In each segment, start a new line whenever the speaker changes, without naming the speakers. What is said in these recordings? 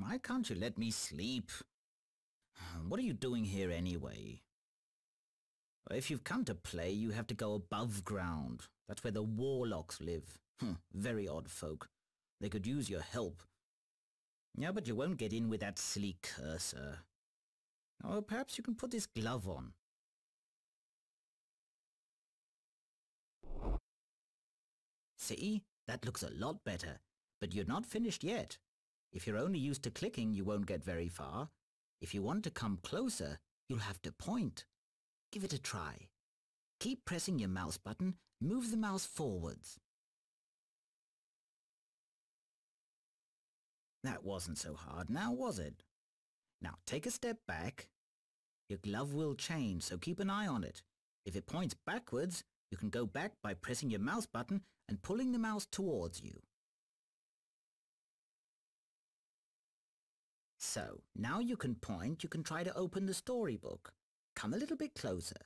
Why can't you let me sleep? What are you doing here anyway? If you've come to play, you have to go above ground. That's where the warlocks live. Very odd folk. They could use your help. Yeah, but you won't get in with that silly cursor. Or perhaps you can put this glove on. See? That looks a lot better. But you're not finished yet. If you're only used to clicking, you won't get very far. If you want to come closer, you'll have to point. Give it a try. Keep pressing your mouse button. Move the mouse forwards. That wasn't so hard now, was it? Now take a step back. Your glove will change, so keep an eye on it. If it points backwards, you can go back by pressing your mouse button and pulling the mouse towards you. So, now you can point, you can try to open the storybook. Come a little bit closer.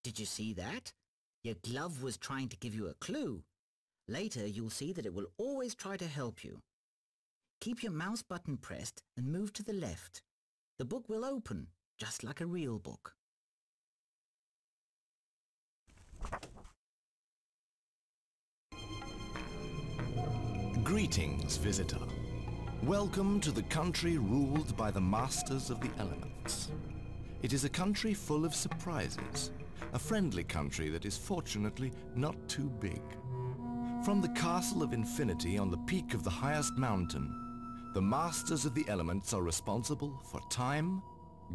Did you see that? Your glove was trying to give you a clue. Later, you'll see that it will always try to help you. Keep your mouse button pressed and move to the left. The book will open, just like a real book.
Greetings, visitor. Welcome to the country ruled by the masters of the elements. It is a country full of surprises, a friendly country that is fortunately not too big. From the castle of infinity on the peak of the highest mountain, the masters of the elements are responsible for time,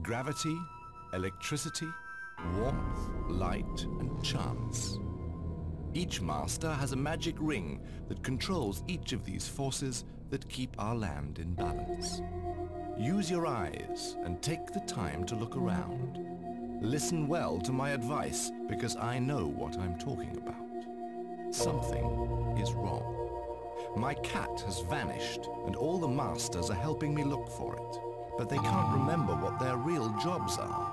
gravity, electricity, warmth, light, and chance. Each master has a magic ring that controls each of these forces that keep our land in balance. Use your eyes and take the time to look around. Listen well to my advice, because I know what I'm talking about. Something is wrong. My cat has vanished, and all the masters are helping me look for it, but they can't remember what their real jobs are.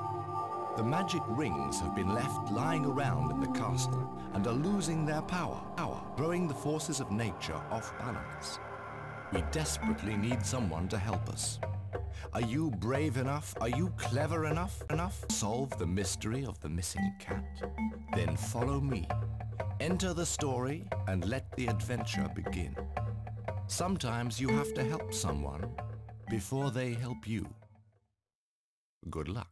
The magic rings have been left lying around in the castle and are losing their power, throwing the forces of nature off balance. We desperately need someone to help us. Are you brave enough? Are you clever enough to solve the mystery of the missing cat? Then follow me. Enter the story and let the adventure begin. Sometimes you have to help someone before they help you. Good luck.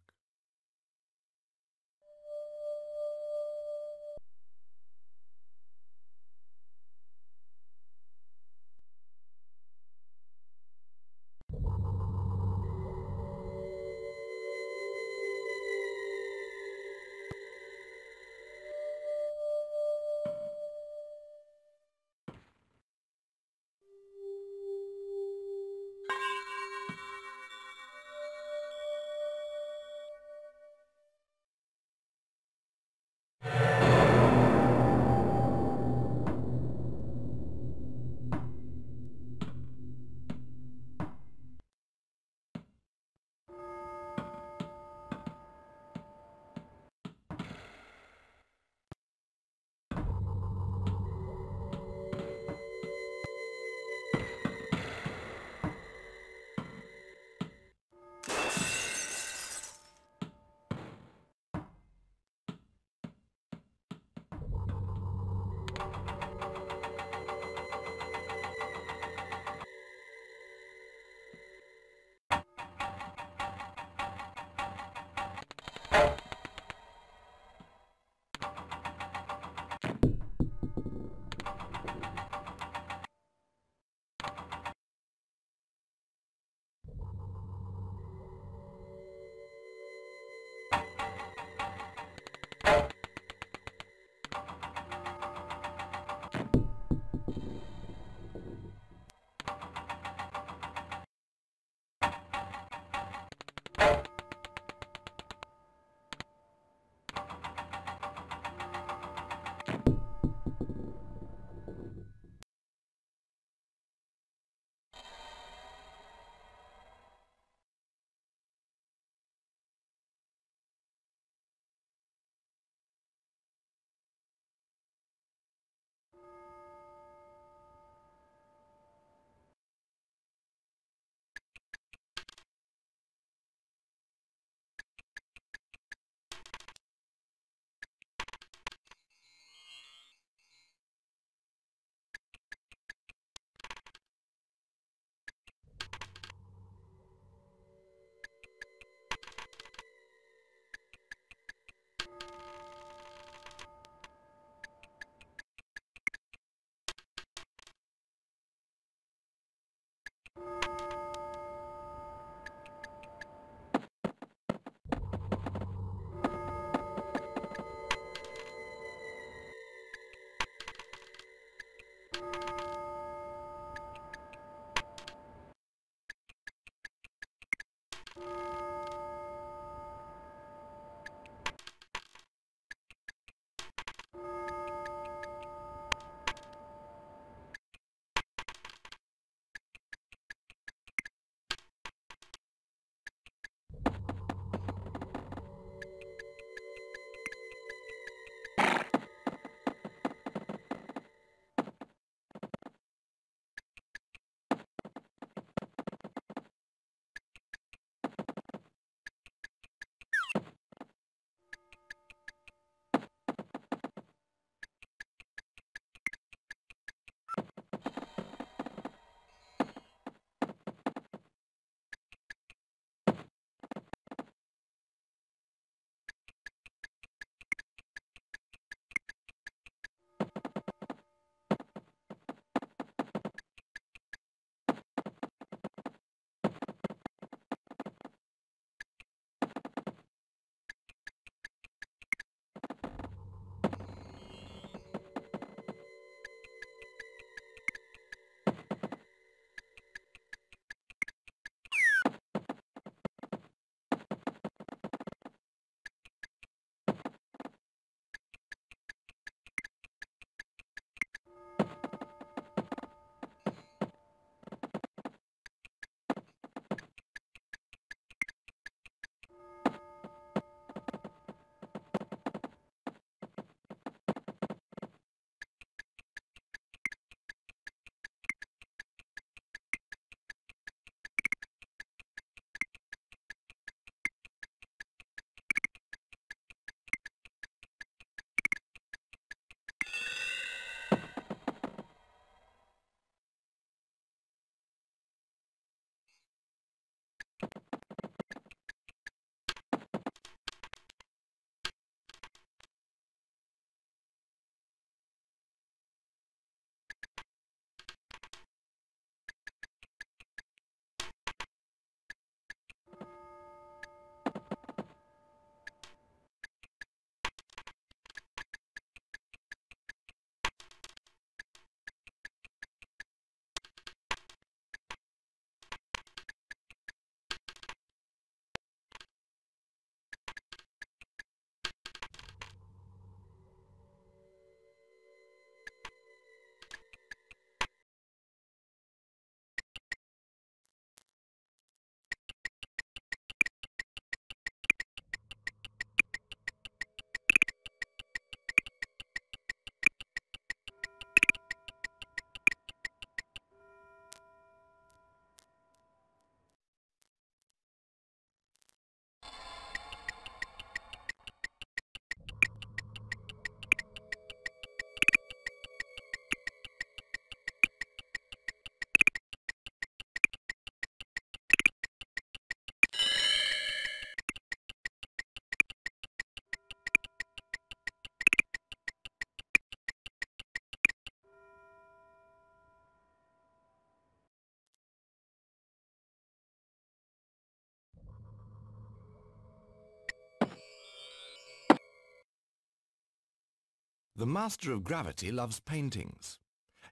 The Master of Gravity loves paintings.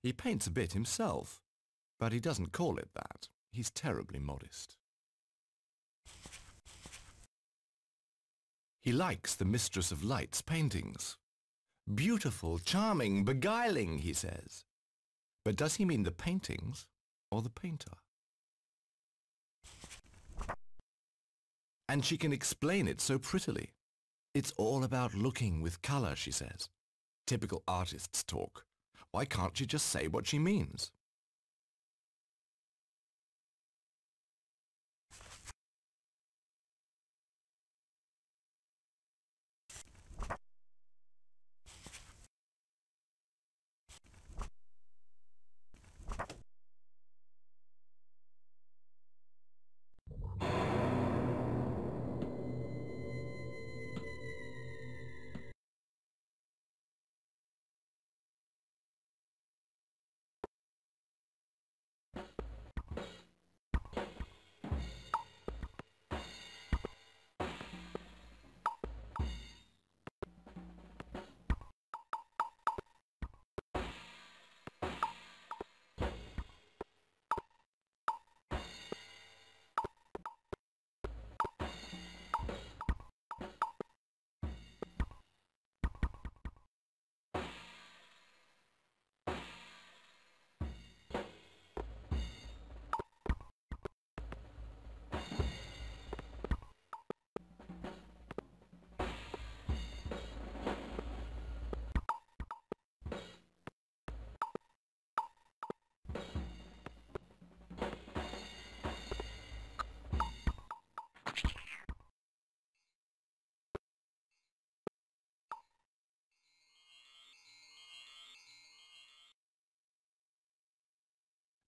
He paints a bit himself, but he doesn't call it that. He's terribly modest. He likes the Mistress of Light's paintings. Beautiful, charming, beguiling, he says. But does he mean the paintings or the painter? And she can explain it so prettily. It's all about looking with colour, she says. Typical artists talk. Why can't she just say what she means?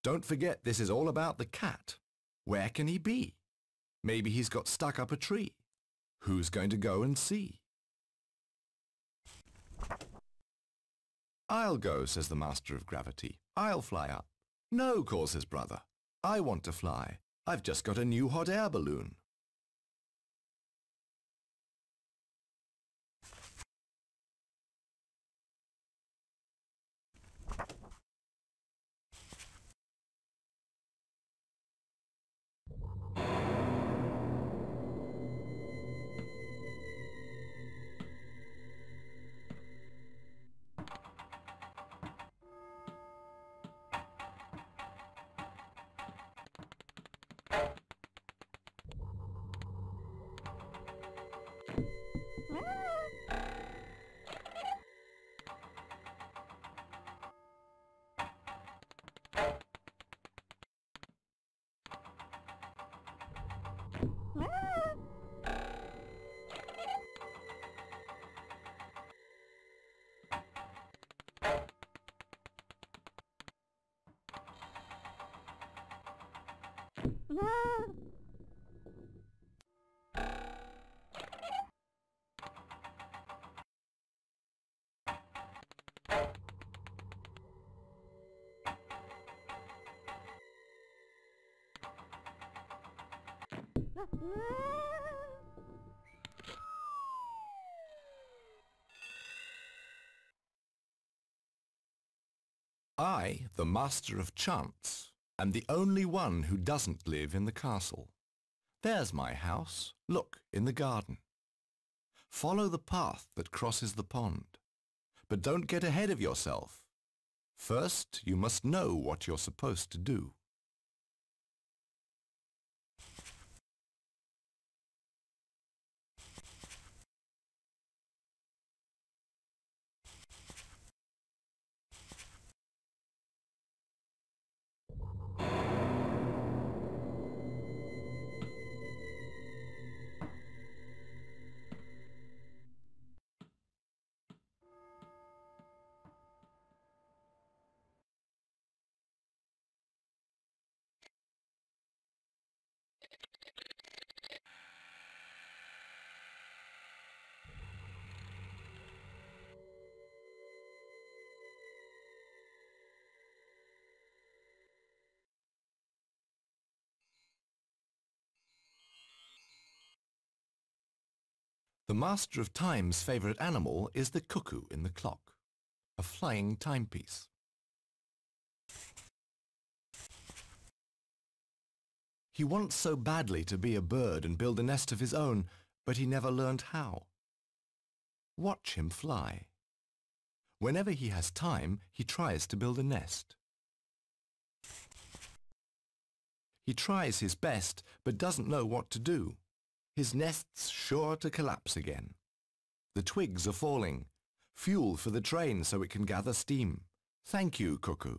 Don't forget this is all about the cat. Where can he be? Maybe he's got stuck up a tree. Who's going to go and see? I'll go, says the master of gravity. I'll fly up. No, calls his brother. I want to fly. I've just got a new hot air balloon. I, the master of chance, am the only one who doesn't live in the castle. There's my house. Look, in the garden. Follow the path that crosses the pond. But don't get ahead of yourself. First, you must know what you're supposed to do. The Master of Time's favourite animal is the cuckoo in the clock, a flying timepiece. He wants so badly to be a bird and build a nest of his own, but he never learned how. Watch him fly. Whenever he has time, he tries to build a nest. He tries his best, but doesn't know what to do. His nest's sure to collapse again. The twigs are falling. Fuel for the train so it can gather steam. Thank you, cuckoo.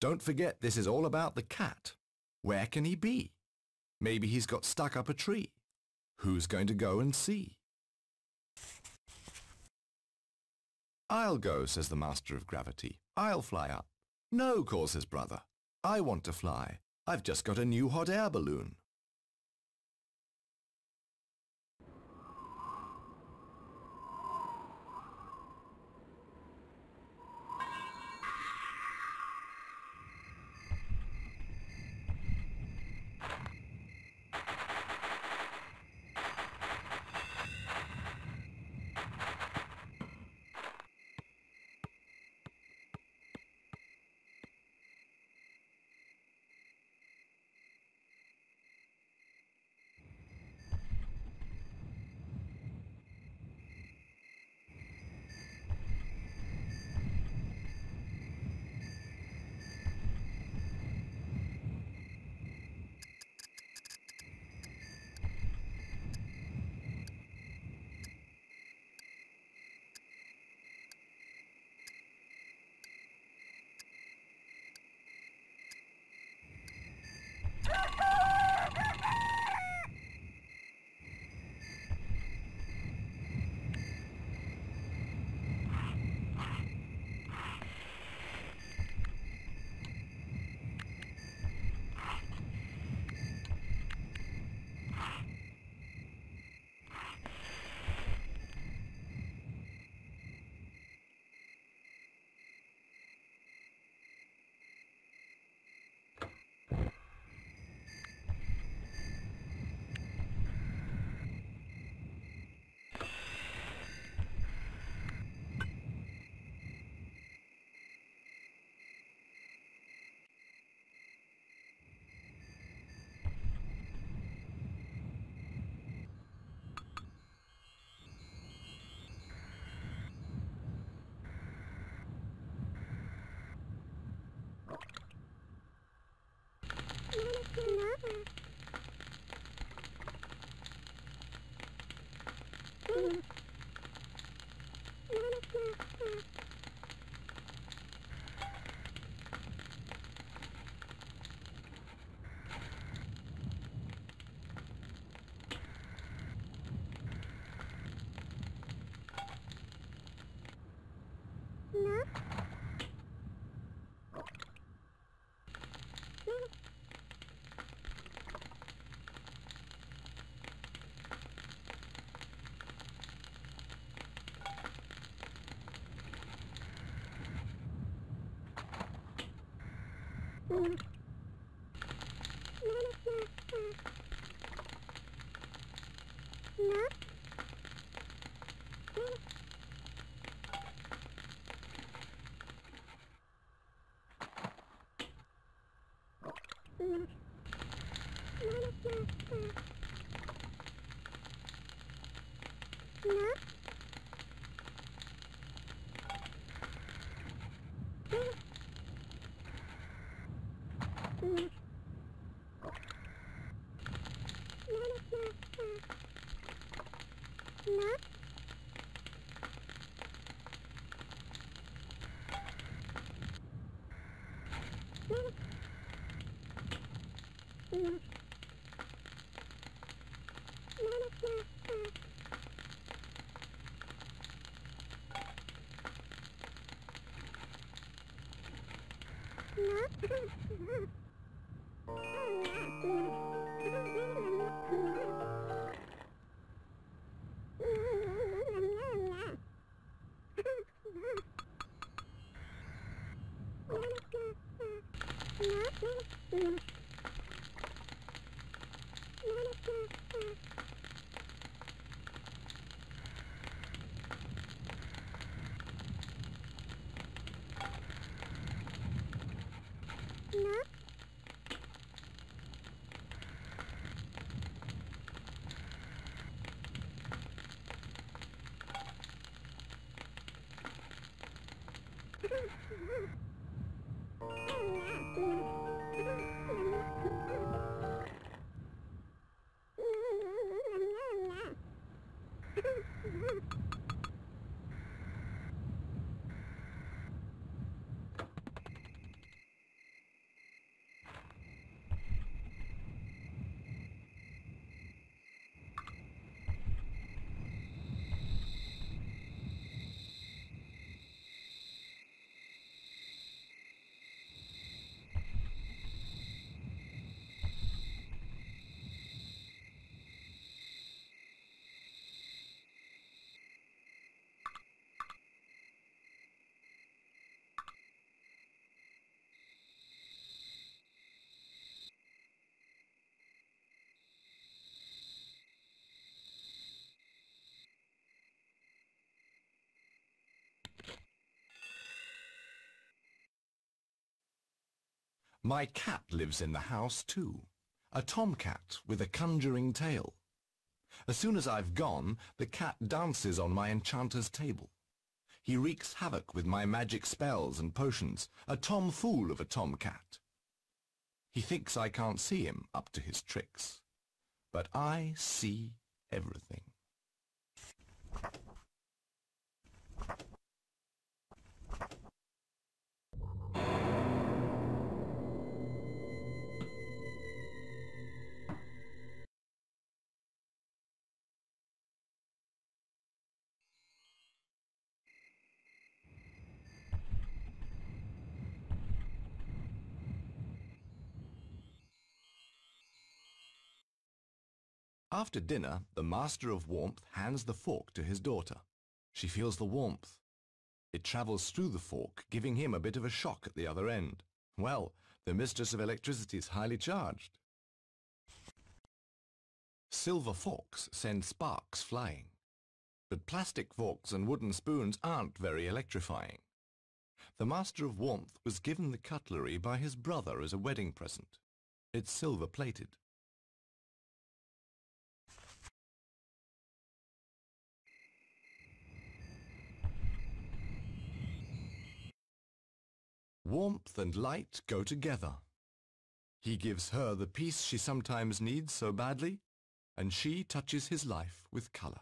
Don't forget this is all about the cat. Where can he be? Maybe he's got stuck up a tree. Who's going to go and see? I'll go, says the master of gravity. I'll fly up. No, calls his brother. I want to fly. I've just got a new hot air balloon. My cat lives in the house too, a tomcat with a conjuring tail. As soon as I've gone, the cat dances on my enchanter's table. He wreaks havoc with my magic spells and potions, a tomfool of a tomcat. He thinks I can't see him up to his tricks, but I see everything. After dinner, the Master of Warmth hands the fork to his daughter. She feels the warmth. It travels through the fork, giving him a bit of a shock at the other end. Well, the Mistress of Electricity is highly charged. Silver forks send sparks flying. But plastic forks and wooden spoons aren't very electrifying. The Master of Warmth was given the cutlery by his brother as a wedding present. It's silver-plated. Warmth and light go together. He gives her the peace she sometimes needs so badly, and she touches his life with color.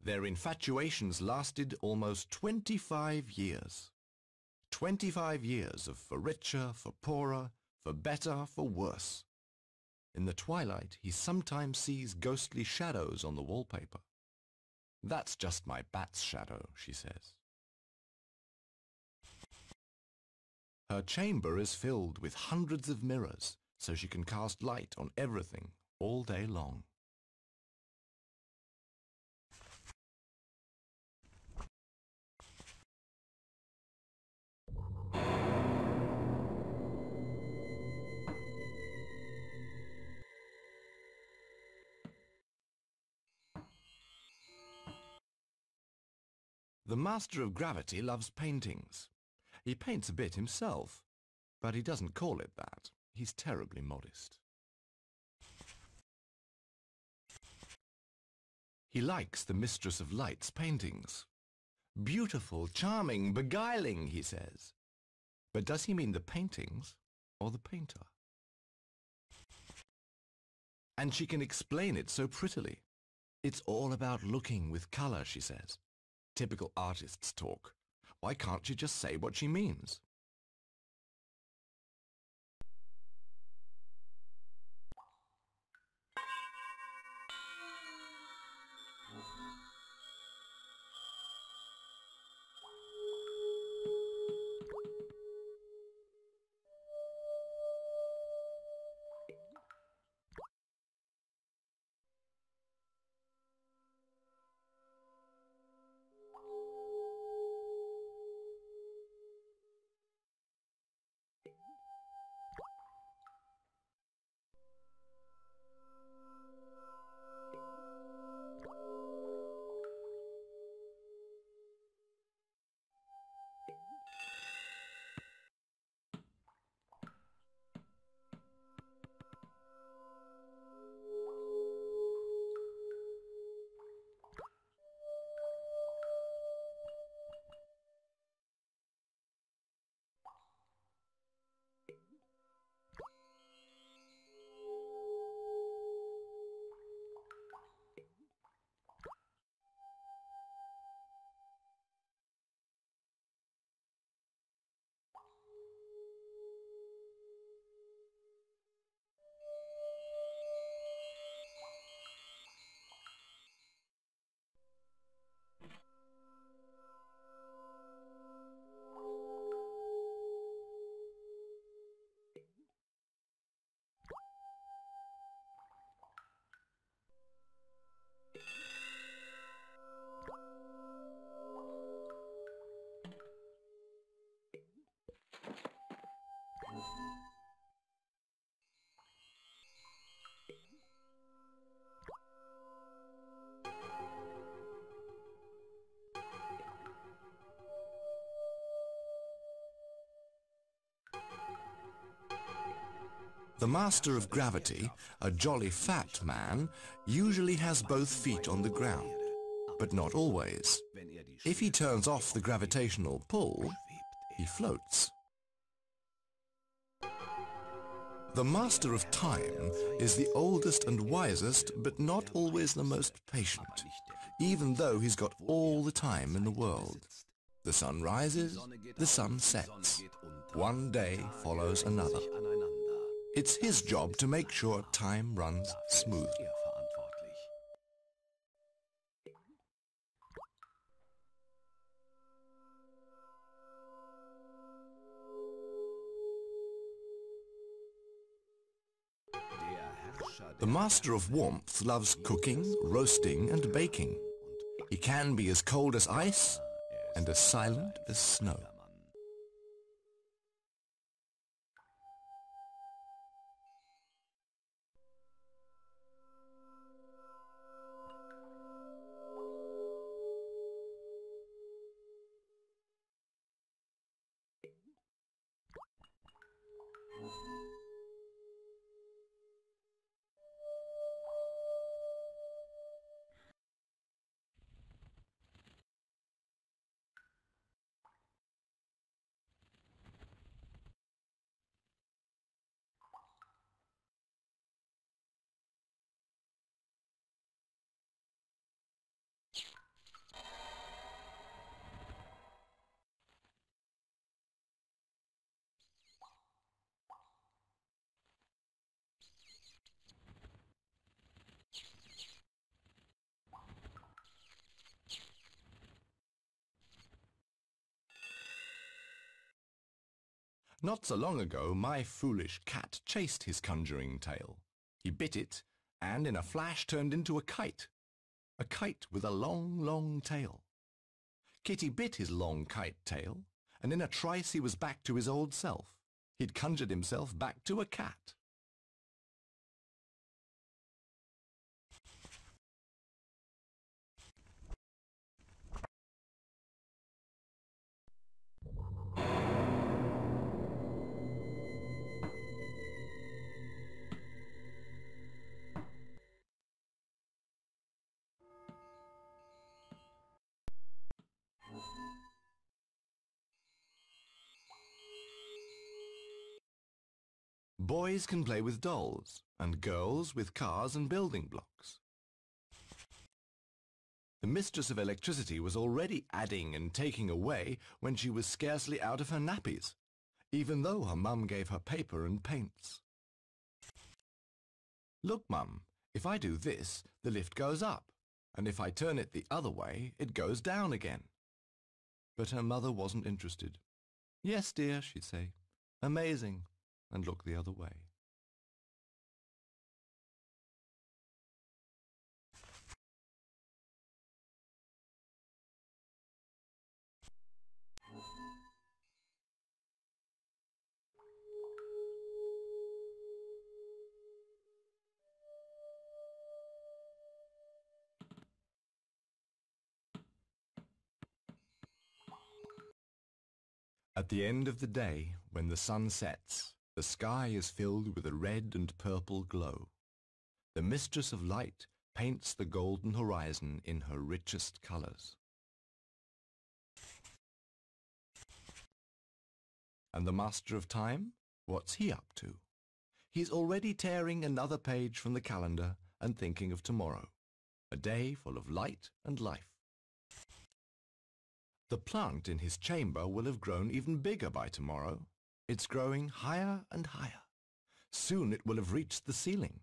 Their infatuations lasted almost 25 years. 25 years of for richer, for poorer, for better, for worse. In the twilight, he sometimes sees ghostly shadows on the wallpaper. "That's just my bat's shadow," she says. Her chamber is filled with hundreds of mirrors, so she can cast light on everything all day long. The Master of Gravity loves paintings. He paints a bit himself, but he doesn't call it that. He's terribly modest. He likes the Mistress of Light's paintings. "Beautiful, charming, beguiling," he says. But does he mean the paintings or the painter? And she can explain it so prettily. "It's all about looking with color," she says. Typical artists talk. Why can't she just say what she means? The Master of Gravity, a jolly fat man, usually has both feet on the ground, but not always. If he turns off the gravitational pull, he floats. The Master of Time is the oldest and wisest, but not always the most patient, even though he's got all the time in the world. The sun rises, the sun sets. One day follows another. It's his job to make sure time runs smoothly. The Master of Warmth loves cooking, roasting, and baking. He can be as cold as ice and as silent as snow. Not so long ago, my foolish cat chased his conjuring tail. He bit it, and in a flash turned into a kite with a long, long tail. Kitty bit his long kite tail, and in a trice he was back to his old self. He'd conjured himself back to a cat. Boys can play with dolls, and girls with cars and building blocks. The mistress of electricity was already adding and taking away when she was scarcely out of her nappies, even though her mum gave her paper and paints. Look, Mum, if I do this, the lift goes up, and if I turn it the other way, it goes down again. But her mother wasn't interested. Yes, dear, she'd say. Amazing. And look the other way. At the end of the day, when the sun sets, the sky is filled with a red and purple glow. The mistress of light paints the golden horizon in her richest colors. And the master of time, what's he up to? He's already tearing another page from the calendar and thinking of tomorrow, a day full of light and life. The plant in his chamber will have grown even bigger by tomorrow. It's growing higher and higher. Soon it will have reached the ceiling.